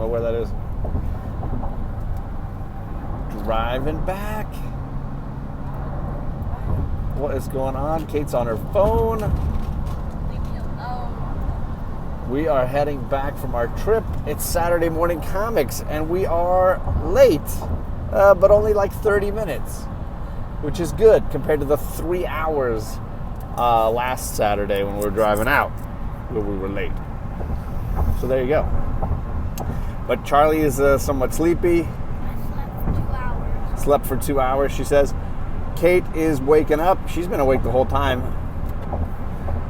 know where that is. Driving back. What is going on? Kate's on her phone. Leave me alone. We are heading back from our trip. It's Saturday Morning Comics, and we are late, but only like 30 minutes, which is good compared to the 3 hours last Saturday when we were driving out, where we were late. So there you go. But Charlie is somewhat sleepy. I Slept for 2 hours, she says. Kate is waking up. She's been awake the whole time.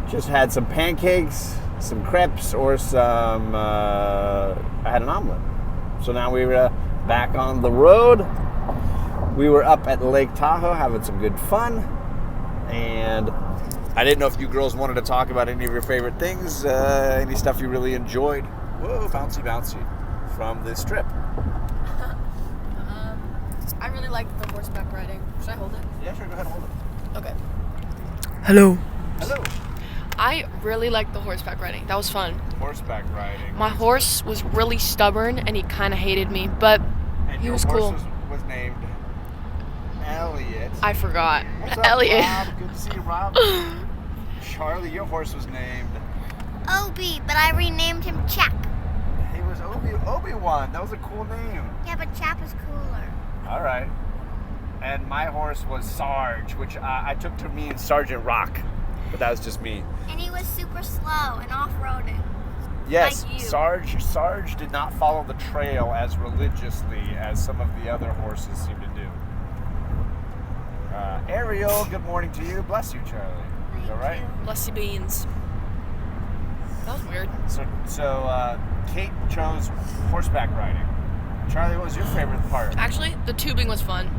Just had some pancakes, some crepes, or some... I had an omelet. So now we're back on the road. We were up at Lake Tahoe having some good fun. And I didn't know if you girls wanted to talk about any of your favorite things, any stuff you really enjoyed. Whoa, bouncy, bouncy. From this trip. I really liked the horseback riding. Should I hold it? Yeah, sure, go ahead and hold it. Okay. Hello. Hello. I really liked the horseback riding. That was fun. Horseback riding. My horse was really stubborn and he kind of hated me, but And he your was horse cool. was named Elliot. I forgot. What's up, Elliot. Rob? Good to see you, Rob. Charlie, your horse was named... Obi, but I renamed him Chap. He was Obi-Wan. That was a cool name. Yeah, but Chap is cooler. All right. And my horse was Sarge, which I took to mean Sergeant Rock. But that was just me. And he was super slow and off-roading. Yes, Like you. Sarge did not follow the trail as religiously as some of the other horses seem to do. Ariel, good morning to you. Bless you, Charlie. You all right? Blessy beans. That was weird. So Kate chose horseback riding. Charlie, what was your favorite part? Actually, the tubing was fun.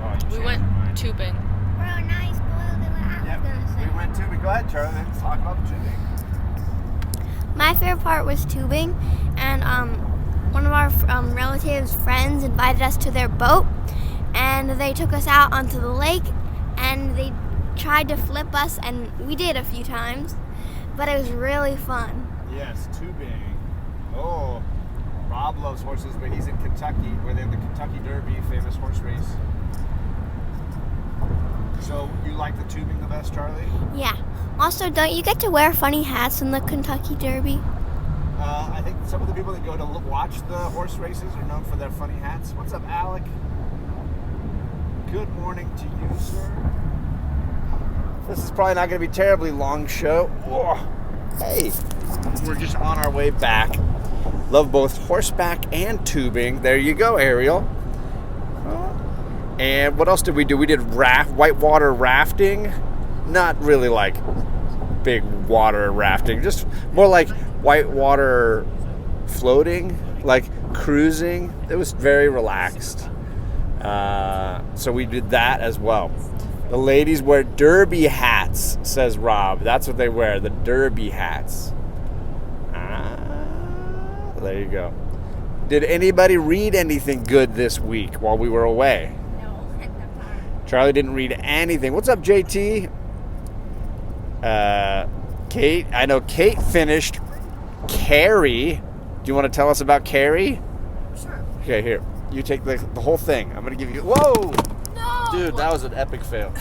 Oh, you We changed went your mind. tubing. Real nice boy that I was Yep, gonna say. we went tubing. Go ahead, Charlie. Let's talk about the tubing. My favorite part was tubing, and one of our relatives' friends invited us to their boat, and they took us out onto the lake, and they tried to flip us, and we did a few times, but it was really fun. Yes, tubing. Oh, Rob loves horses, but he's in Kentucky, where they have the Kentucky Derby, famous horse race. So you like the tubing the best, Charlie? Yeah. Also, don't you get to wear funny hats in the Kentucky Derby? I think some of the people that go to watch the horse races are known for their funny hats. What's up, Alec? Good morning to you, sir. This is probably not going to be a terribly long show. Whoa. Hey, we're just on our way back. Love both horseback and tubing. There you go, Ariel. And what else did we do? We did whitewater rafting. Not really like big water rafting, just more like whitewater floating, like cruising. It was very relaxed. So we did that as well. The ladies wear derby hats, says Rob. That's what they wear, the derby hats. There you go. Did anybody read anything good this week while we were away? No. Charlie didn't read anything. What's up, JT? Kate, I know Kate finished Carrie. Do you want to tell us about Carrie? Sure. Okay, here. You take the whole thing. I'm going to give you... Whoa! No! Dude, that was an epic fail.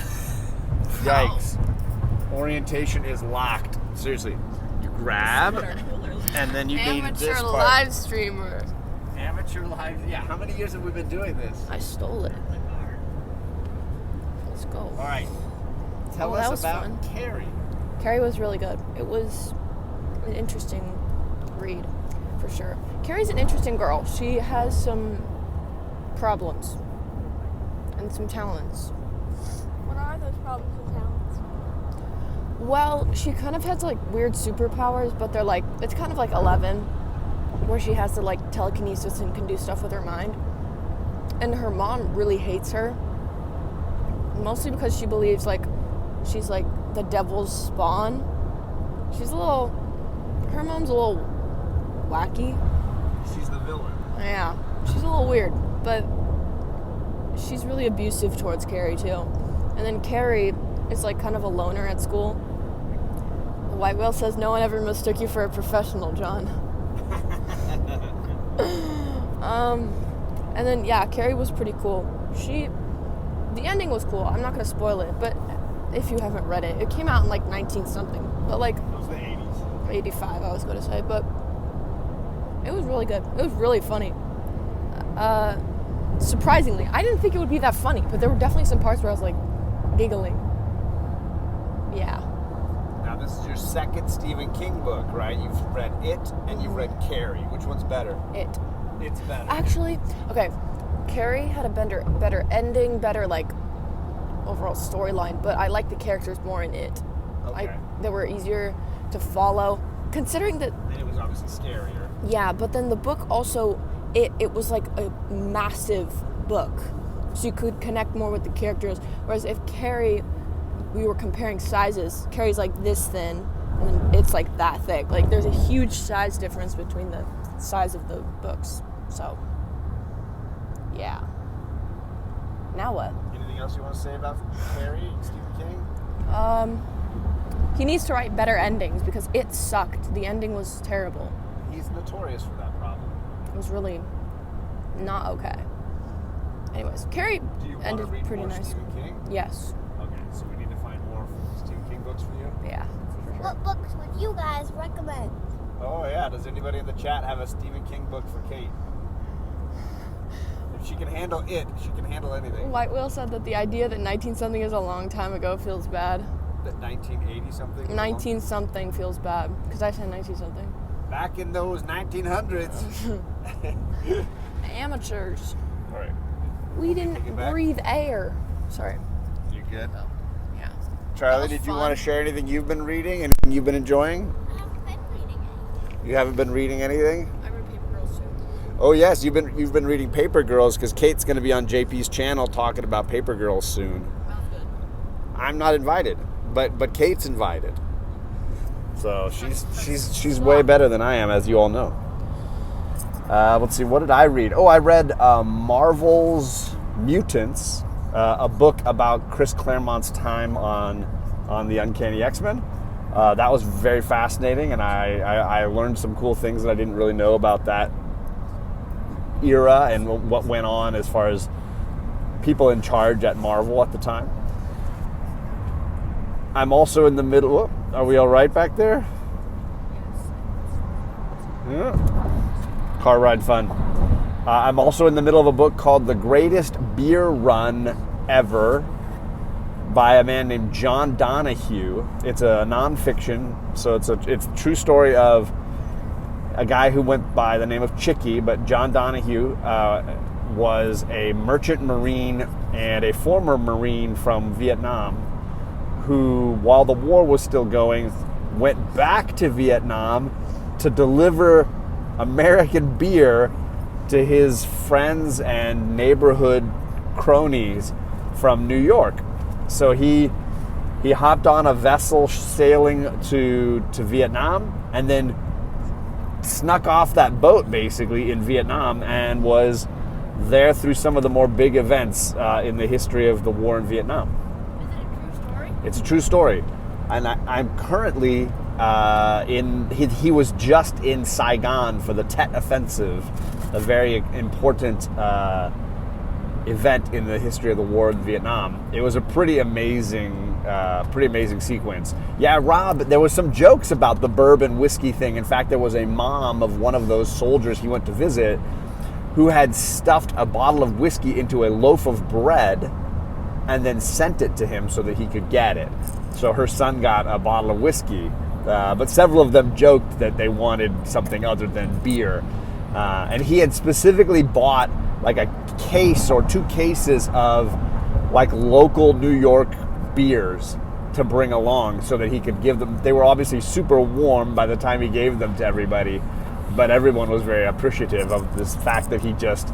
Yikes. Orientation is locked. Seriously. You grab, and then you need this Amateur part. live streamer. Amateur live... Yeah, how many years have we been doing this? I stole it. Let's go. All right. Tell that us was about fun. Carrie. Carrie was really good. It was an interesting read, for sure. Carrie's an interesting girl. She has some problems and some talents. What are those problems and talents? Well, she kind of has like weird superpowers, but they're like, it's kind of like 11, where she has to like telekinesis and can do stuff with her mind. And her mom really hates her, mostly because she believes like she's like the devil's spawn. Her mom's a little wacky. She's the villain. Yeah, she's a little weird, but she's really abusive towards Carrie too. And then Carrie is like kind of a loner at school. White Whale says no one ever mistook you for a professional, John. And then yeah, Carrie was pretty cool. The ending was cool. I'm not gonna spoil it, but if you haven't read it came out in like 19 something, but like It was the 80s. 85 I was gonna say, but it was really good. It was really funny. Surprisingly, I didn't think it would be that funny, but there were definitely some parts where I was like giggling. Yeah. Now, this is your second Stephen King book, right? You've read It and you've read Carrie. Which one's better? It. It's better. Actually, okay, Carrie had a better ending, better like overall storyline, but I like the characters more in It. Okay. They were easier to follow, considering that. And it was obviously scarier. Yeah, but then the book also, it was like a massive book, so you could connect more with the characters. Whereas if Carrie, we were comparing sizes, Carrie's like this thin, and then it's like that thick. Like there's a huge size difference between the size of the books. So, yeah. Now what? Anything else you want to say about Carrie and Stephen King? He needs to write better endings because it sucked. The ending was terrible. He's notorious for that problem. It was really not okay. Anyways, Carrie Do you want to ended read pretty more nice. Stephen King? Yes. Okay, so we need to find more Stephen King books for you? Yeah. For sure. What books would you guys recommend? Oh, yeah. Does anybody in the chat have a Stephen King book for Kate? If she can handle it, she can handle anything. White Whale said that the idea that 19-something is a long time ago feels bad. That 1980-something? 19-something feels bad because I said 19-something. Back in those 1900s. Amateurs. All right. We Take didn't it back. breathe air. Sorry. You good? Yeah. Charlie, That was did you fun. want to share anything you've been reading, anything you've been enjoying? I haven't been reading it. You haven't been reading anything? I read Paper Girls too. Oh yes, you've been reading Paper Girls because Kate's going to be on JP's channel talking about Paper Girls soon. Sounds good. I'm not invited, but Kate's invited. So she's way better than I am, as you all know. Let's see, what did I read? Oh, I read Marvel's Mutants, a book about Chris Claremont's time on the Uncanny X-Men. That was very fascinating, and I learned some cool things that I didn't really know about that era and what went on as far as people in charge at Marvel at the time. I'm also in the middle. Are we all right back there? Yeah. Car ride fun. I'm also in the middle of a book called The Greatest Beer Run Ever by a man named John Donahue. It's a nonfiction, so it's a true story of a guy who went by the name of Chicky, but John Donahue was a merchant marine and a former marine from Vietnam who, while the war was still going, went back to Vietnam to deliver American beer to his friends and neighborhood cronies from New York. So he hopped on a vessel sailing to Vietnam and then snuck off that boat basically in Vietnam and was there through some of the more big events in the history of the war in Vietnam. Is it a true story? It's a true story. And I'm currently he was just in Saigon for the Tet Offensive, a very important event in the history of the war in Vietnam. It was a pretty amazing sequence. Yeah, Rob, there was some jokes about the bourbon whiskey thing. In fact, there was a mom of one of those soldiers he went to visit who had stuffed a bottle of whiskey into a loaf of bread and then sent it to him so that he could get it. So her son got a bottle of whiskey, but several of them joked that they wanted something other than beer. And he had specifically bought like a case or 2 cases of like local New York beers to bring along so that he could give them. They were obviously super warm by the time he gave them to everybody, but everyone was very appreciative of this fact that he just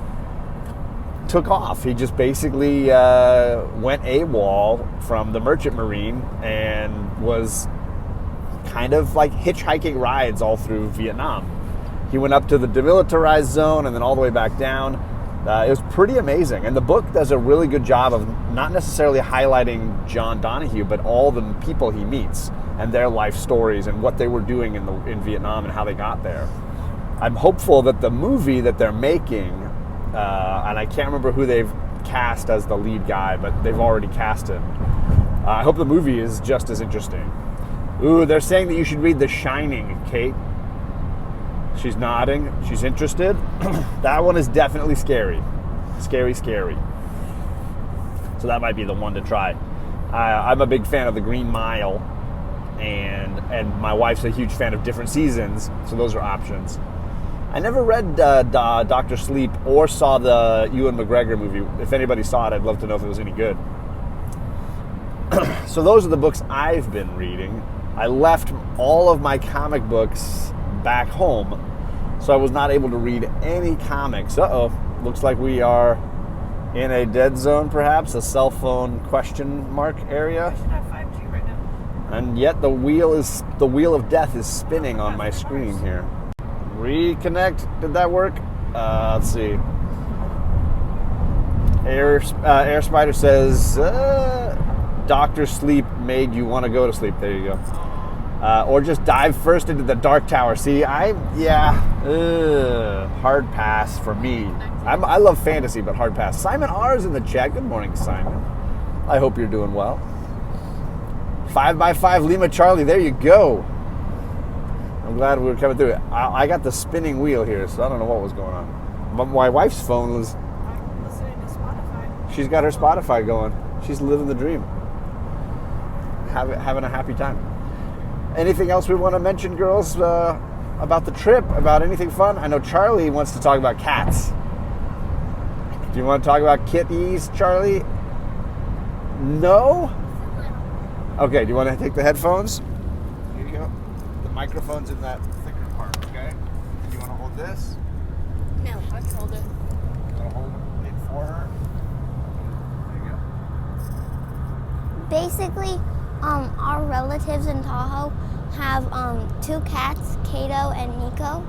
took off. He just basically went AWOL from the Merchant Marine and was kind of like hitchhiking rides all through Vietnam. He went up to the demilitarized zone and then all the way back down. It was pretty amazing. And the book does a really good job of not necessarily highlighting John Donahue, but all the people he meets and their life stories and what they were doing in Vietnam and how they got there. I'm hopeful that the movie that they're making and I can't remember who they've cast as the lead guy, but they've already cast him. I hope the movie is just as interesting. Ooh, they're saying that you should read The Shining, Kate. She's nodding. She's interested. That one is definitely scary. Scary. So that might be the one to try. I'm a big fan of The Green Mile, and my wife's a huge fan of Different Seasons, so those are options. I never read Dr. Sleep or saw the Ewan McGregor movie. If anybody saw it, I'd love to know if it was any good. So those are the books I've been reading. I left all of my comic books back home, so I was not able to read any comics. Looks like we are in a dead zone, perhaps, a cell phone question mark area. I should have 5G right now. And yet the wheel of death is spinning on my screen here. Reconnect. Did that work? Let's see. Air Spider says, Dr. Sleep made you want to go to sleep. There you go. Or just dive first into the Dark Tower. See, hard pass for me. I love fantasy, but hard pass. Simon R is in the chat. Good morning, Simon. I hope you're doing well. 5x5 Lima Charlie. There you go. I'm glad we were coming through it. I got the spinning wheel here, so I don't know what was going on. But my wife's phone was... I'm listening to Spotify. She's got her Spotify going. She's living the dream. Having a happy time. Anything else we want to mention, girls, about the trip, about anything fun? I know Charlie wants to talk about cats. Do you want to talk about kitties, Charlie? No? Okay, do you want to take the headphones? Here you go. The microphone's in that thicker part, okay? Do you want to hold this? No, I can hold it. You want to hold it for her? There you go. Basically, our relatives in Tahoe have 2 cats, Kato and Nico.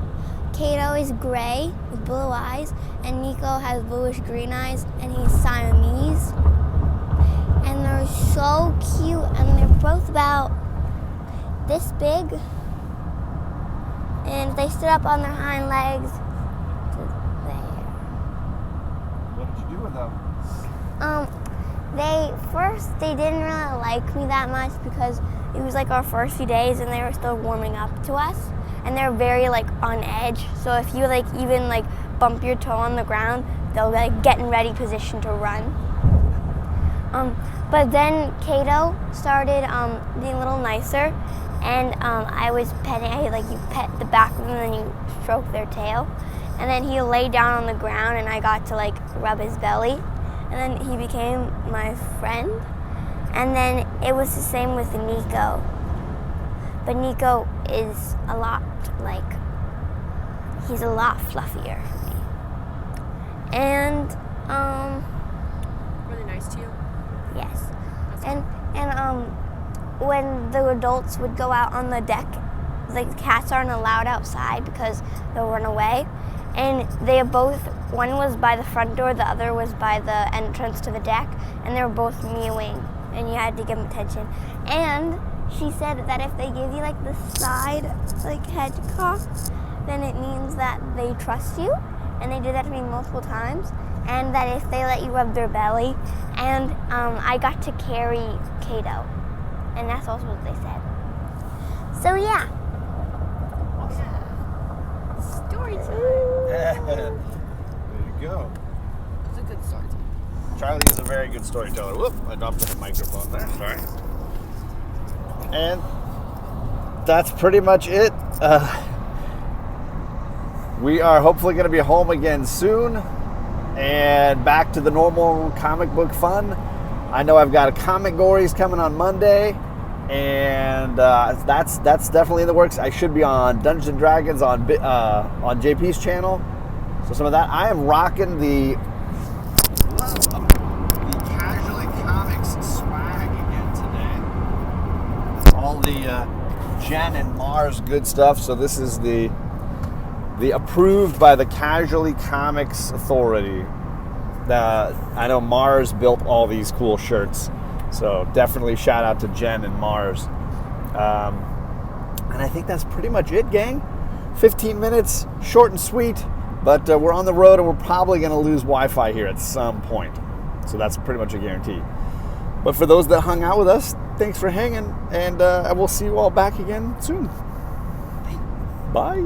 Kato is gray with blue eyes, and Nico has bluish green eyes, and he's Siamese. And they're so cute, and they're both about this big. And they stood up on their hind legs to there. What did you do with them? They didn't really like me that much because it was like our first few days and they were still warming up to us, and they're very like on edge. So if you like even like bump your toe on the ground, they'll like get in ready position to run. But then Kato started being a little nicer, and I was petting. You pet the back of them and then you stroke their tail, and then he lay down on the ground and I got to like rub his belly. And then he became my friend. And then it was the same with Nico. But Nico is he's a lot fluffier for me. And, Really nice to you. yes. And when the adults would go out on the deck, like cats aren't allowed outside because they'll run away. And they both, one was by the front door, the other was by the entrance to the deck, and they were both mewing, and you had to give them attention. And she said that if they give you like the side, like head cock, then it means that they trust you, and they did that to me multiple times, and that if they let you rub their belly, and I got to carry Kato, and that's also what they said. So yeah. Story time. There you go. It's a good story time. Charlie is a very good storyteller. Whoop, I dropped the microphone there. Sorry. And that's pretty much it. We are hopefully going to be home again soon and back to the normal comic book fun. I know I've got a Comic Gories coming on Monday, and that's definitely in the works. I should be on Dungeons & Dragons on JP's channel. So some of that. I am rocking the Casually Comics swag again today. All the Jen and Mars good stuff. So this is the approved by the Casually Comics Authority. I know Mars built all these cool shirts. So definitely shout out to Jen and Mars. And I think that's pretty much it, gang. 15 minutes, short and sweet. But we're on the road, and we're probably going to lose Wi-Fi here at some point. So that's pretty much a guarantee. But for those that hung out with us, thanks for hanging, and we'll see you all back again soon. Bye.